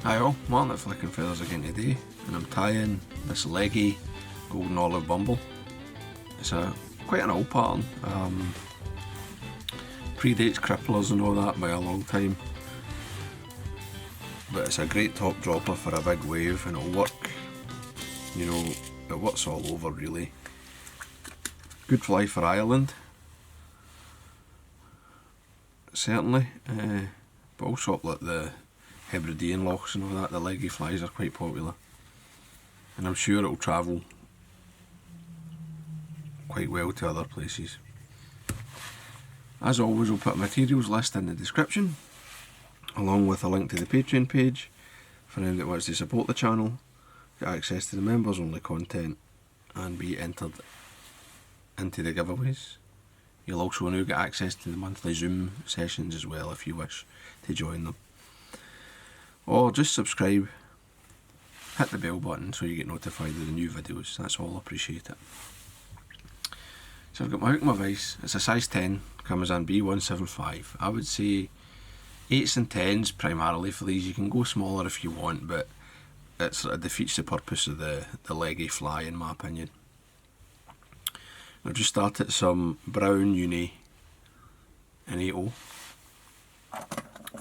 Hi all, Martyn at Flicking Feathers again today, and I'm tying this Leggy golden olive bumble. It's quite an old pattern, predates cripplers and all that by a long time, but it's a great top dropper for a big wave and it'll work, you know, it works all over really. Good fly for Ireland, certainly, but also up like the Hebridean lochs and all that, the leggy flies are quite popular, and I'm sure it'll travel quite well to other places. As always, I'll put a materials list in the description, along with a link to the Patreon page for anyone that wants to support the channel, get access to the members only content, and be entered into the giveaways. You'll also now get access to the monthly Zoom sessions as well if you wish to join them. Or just subscribe, hit the bell button so you get notified of the new videos. That's all, I appreciate it. So I've got my hook and my vise. It's a size 10 Kamasan B175. I would say 8s and 10s primarily for these. You can go smaller if you want, but it sort of defeats the purpose of the leggy fly in my opinion. I've just started some brown uni in 8/0.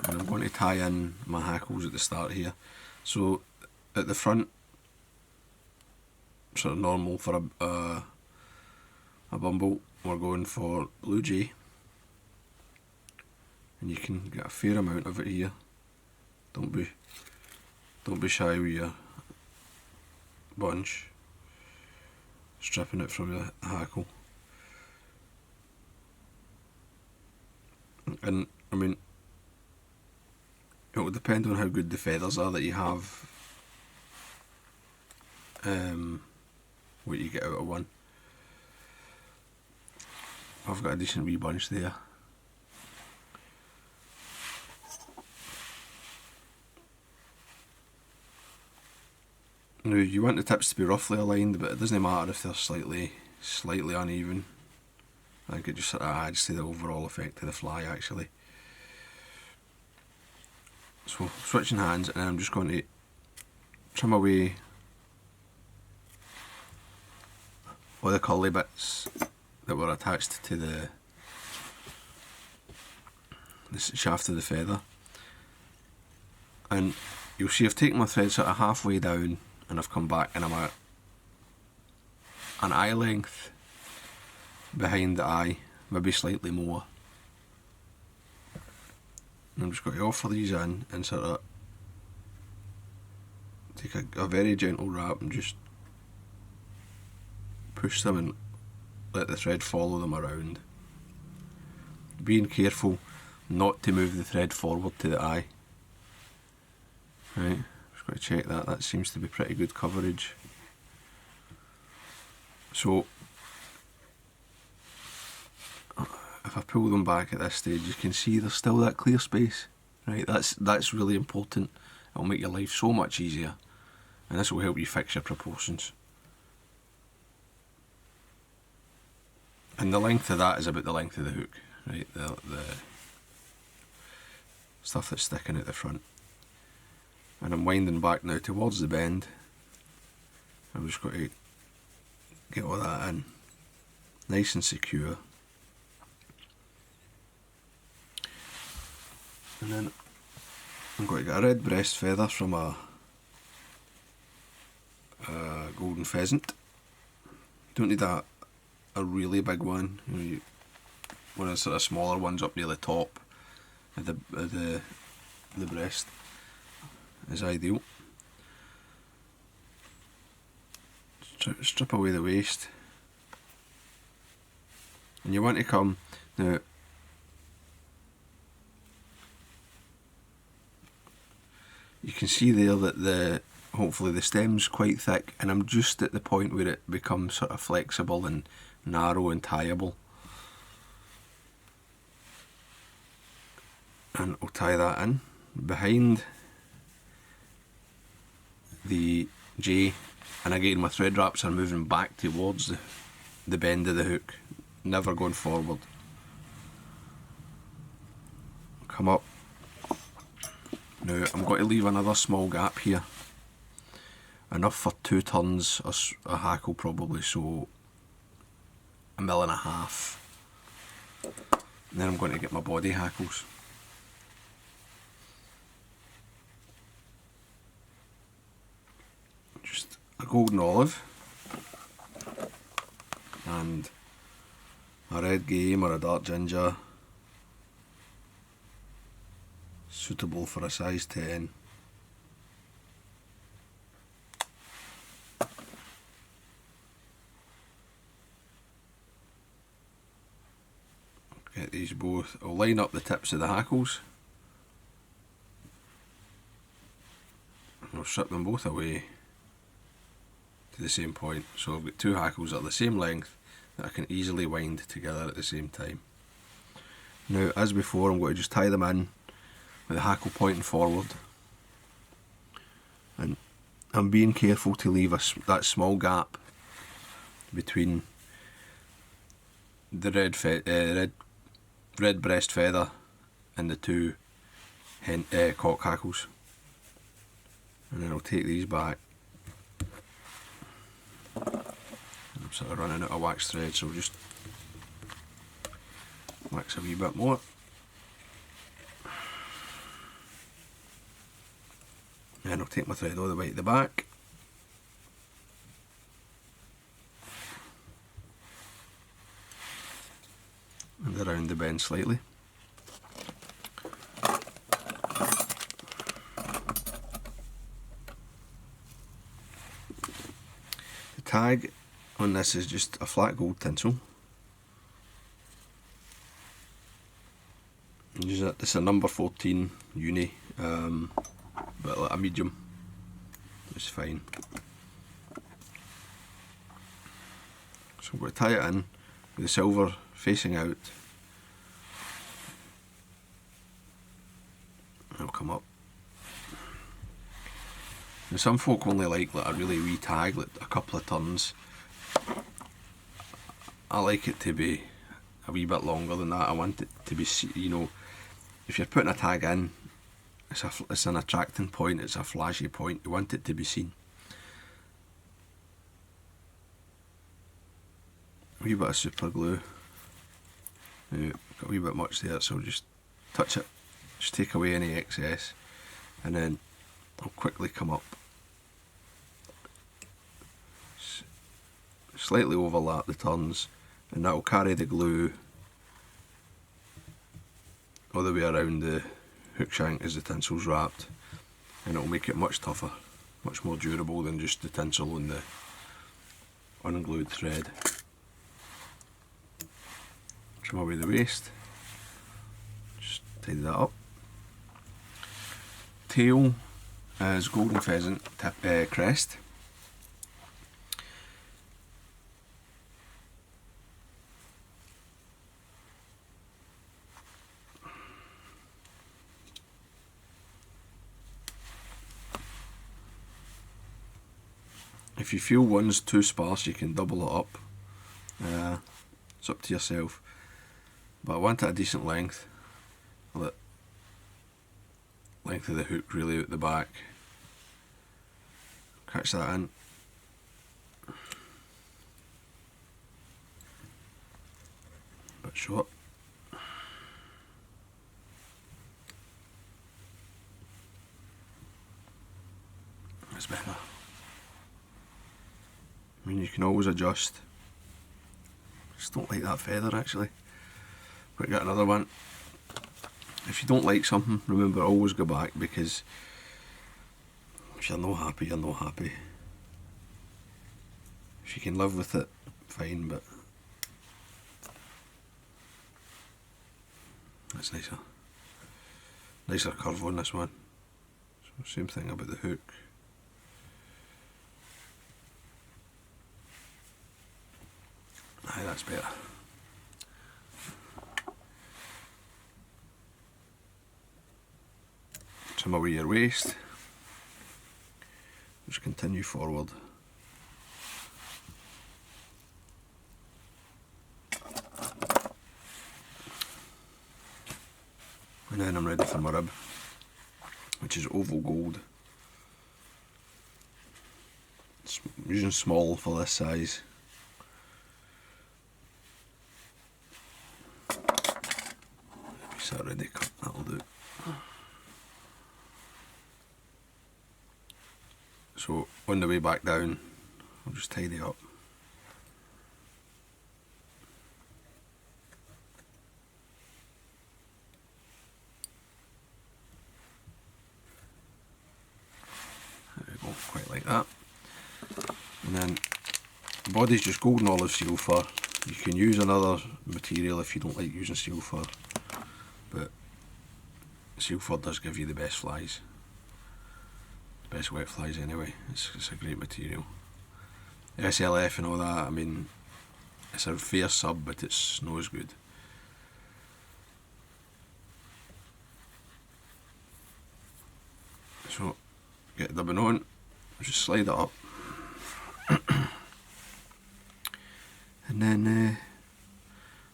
And I'm going to tie in my hackles at the start here. So at the front, sort of normal for a bumble, we're going for blue jay, and you can get a fair amount of it here. Don't be shy with your bunch, stripping it from your hackle. And I mean, it will depend on how good the feathers are that you have, what you get out of one. I've got a decent wee bunch there. Now you want the tips to be roughly aligned, but it doesn't matter if they're slightly uneven. I think it just sort of adds to the overall effect of the fly actually. So switching hands, and I'm just going to trim away all the curly bits that were attached to the shaft of the feather. And you'll see I've taken my thread sort of halfway down and I've come back and I'm at an eye length behind the eye, maybe slightly more. And I'm just going to offer these in and sort of take a very gentle wrap and just push them and let the thread follow them around. Being careful not to move the thread forward to the eye. Right, just going to check that. That seems to be pretty good coverage. So if I pull them back at this stage, you can see there's still that clear space. Right, that's really important. It'll make your life so much easier, and this will help you fix your proportions. And the length of that is about the length of the hook, right? The stuff that's sticking out the front. And I'm winding back now towards the bend. I'm just going to get all that in, nice and secure. And then I'm going to get a red breast feather from a golden pheasant. You don't need a really big one. One of the sort of smaller ones up near the top of the breast is ideal. Strip away the waist, and you want to come now. You can see there that hopefully the stem's quite thick, and I'm just at the point where it becomes sort of flexible and narrow and tieable. And I'll tie that in behind the J, and again my thread wraps are moving back towards the bend of the hook, never going forward. Come up Now I'm going to leave another small gap here, enough for 2 turns a hackle probably, so 1.5 mil. And then I'm going to get my body hackles. Just a golden olive and a red game or a dark ginger, suitable for a size 10. Get these both. I'll line up the tips of the hackles. I'll strip them both away to the same point. So I've got 2 hackles that are the same length that I can easily wind together at the same time. Now, as before, I'm going to just tie them in with the hackle pointing forward. And I'm being careful to leave that small gap between the red breast feather and the 2 cock hackles. And then I'll take these back. I'm sort of running out of wax thread, so I'll just wax a wee bit more. And I'll take my thread all the way to the back. And around the bend slightly. The tag on this is just a flat gold tinsel. This is a number 14 uni, but like a medium. It's fine. So I'm going to tie it in with the silver facing out. I'll come up. Now some folk only like a really wee tag, like a couple of turns. I like it to be a wee bit longer than that. I want it to be, you know, if you're putting a tag in, it's an attracting point, it's a flashy point, you want it to be seen. A wee bit of super glue. Now, got a wee bit much there, so I'll just touch it, just take away any excess, and then I'll quickly come up, slightly overlap the turns, and that will carry the glue all the way around the hook shank as the tinsel's wrapped, and it will make it much tougher, much more durable than just the tinsel and the unglued thread. Trim away the waste, just tidy that up. Tail is golden pheasant crest. If you feel one's too sparse, you can double it up. It's up to yourself. But I want it a decent length. Let length of the hook really out the back. Catch that in. Bit short. That's better. I mean, you can always adjust. Just don't like that feather actually. But get another one. If you don't like something, remember always go back, because if you're not happy, you're not happy. If you can live with it, fine, but that's nicer. Nicer curve on this one. So same thing about the hook. Aye, that's better. Trim away your waist. Just continue forward. And then I'm ready for my rib. which is oval gold. I'm using small for this size. It's already cut, that'll do. So on the way back down, I'll just tidy up. There we go, quite like that. And then the body's just golden olive seal fur. You can use another material if you don't like using seal fur, but seal fur does give you the best flies, the best wet flies anyway. It's a great material. SLF and all that, I mean, it's a fair sub, but it's not as good. So get the dubbing on, just slide it up. And then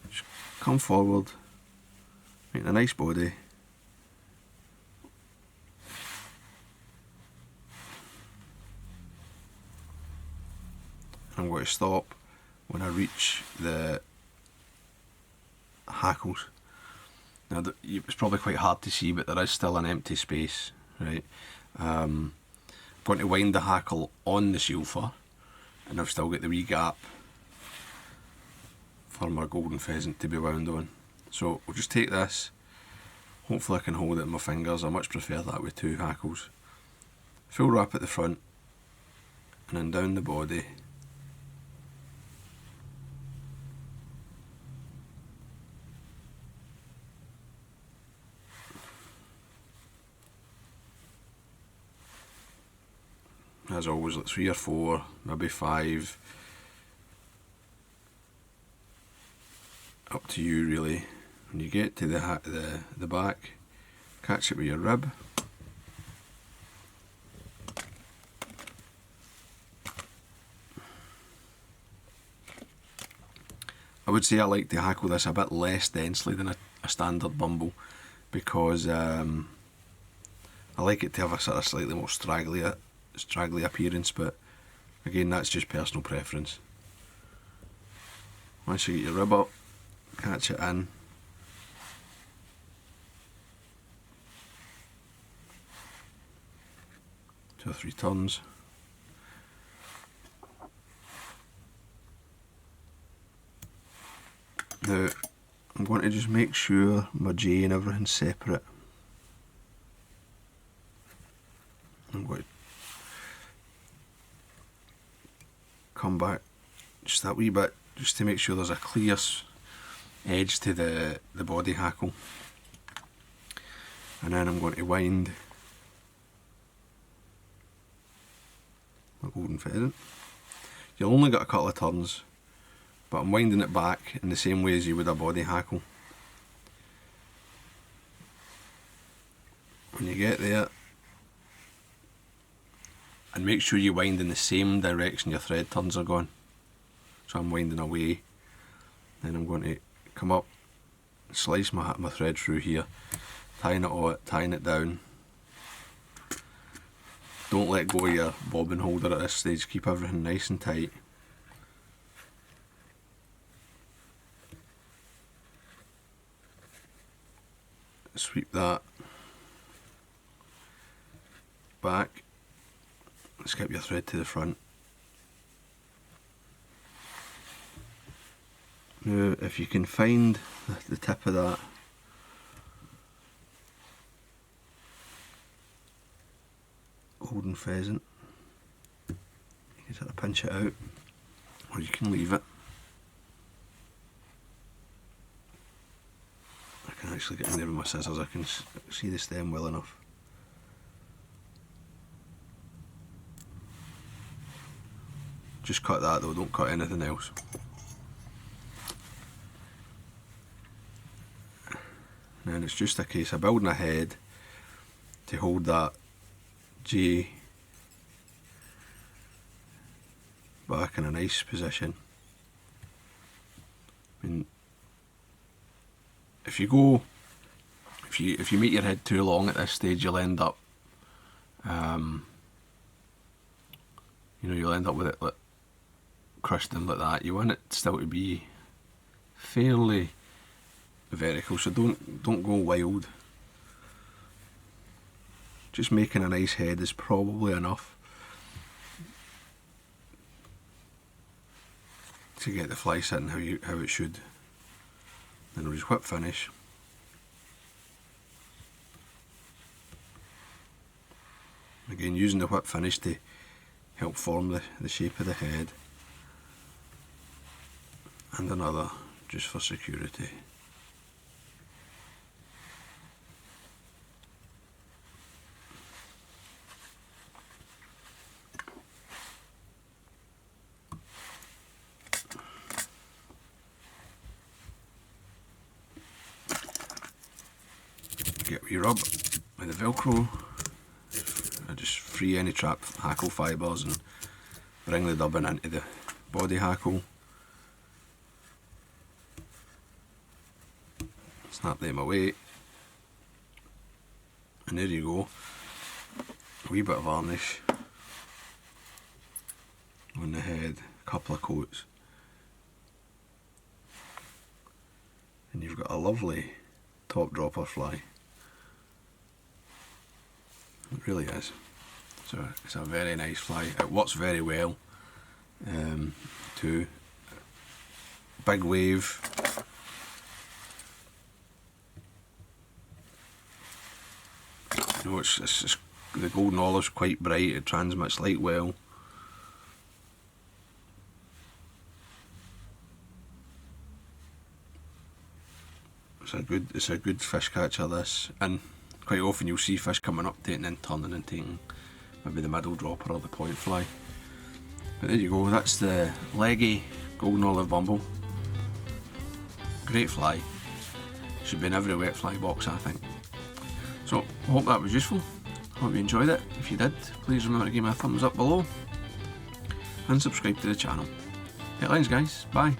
just come forward, make a nice body. I'm going to stop when I reach the hackles. Now it's probably quite hard to see, but there is still an empty space, right? I'm going to wind the hackle on the seal fur, and I've still got the wee gap for my golden pheasant to be wound on. So we'll just take this, hopefully I can hold it in my fingers. I much prefer that with two hackles. Full wrap at the front, and then down the body. As always, like 3 or 4, maybe 5. Up to you really. When you get to the back, catch it with your rib. I would say I like to hackle this a bit less densely than a standard Bumble, because I like it to have a sort of slightly more straggly appearance, but again, that's just personal preference. Once you get your rib up, catch it in. 2 or 3 turns. Now I'm going to just make sure my J and everything's separate. I'm going to come back just that wee bit, just to make sure there's a clear edge to the body hackle, and then I'm going to wind my golden pheasant. You'll only get a couple of turns, but I'm winding it back in the same way as you would a body hackle. When you get there, and make sure you wind in the same direction your thread turns are going. So I'm winding away, then I'm going to come up, slice my thread through here, tying it down. Don't let go of your bobbin holder at this stage, keep everything nice and tight. Sweep that back, skip your thread to the front. Now if you can find the tip of that golden pheasant, you can sort of pinch it out, or you can leave it. I can actually get in there with my scissors, I can see the stem well enough. Just cut that though, don't cut anything else. And then it's just a case of building a head to hold that J back in a nice position. I mean, if you make your head too long at this stage, you'll end up You know, you'll end up with it like cresting like that. You want it still to be fairly vertical, so don't go wild. Just making a nice head is probably enough to get the fly sitting how it should. Then we'll just whip finish. Again, using the whip finish to help form the shape of the head. And another just for security. Get your rub with the Velcro. I just free any trapped hackle fibres and bring the dubbing into the body hackle. Snap them away. And there you go. A wee bit of varnish on the head, a couple of coats. And you've got a lovely top dropper fly. It really is. So it's a very nice fly. It works very well too. Big wave. You know, it's the golden olive's quite bright. It transmits light well. It's a good fish catcher, this, and quite often you'll see fish coming up to it and then turning and taking maybe the middle dropper or the point fly. But there you go, that's the Leggy golden olive bumble. Great fly. Should be in every wet fly box, I think. So, I hope that was useful. Hope you enjoyed it. If you did, please remember to give me a thumbs up below and subscribe to the channel. Headlines, guys. Bye.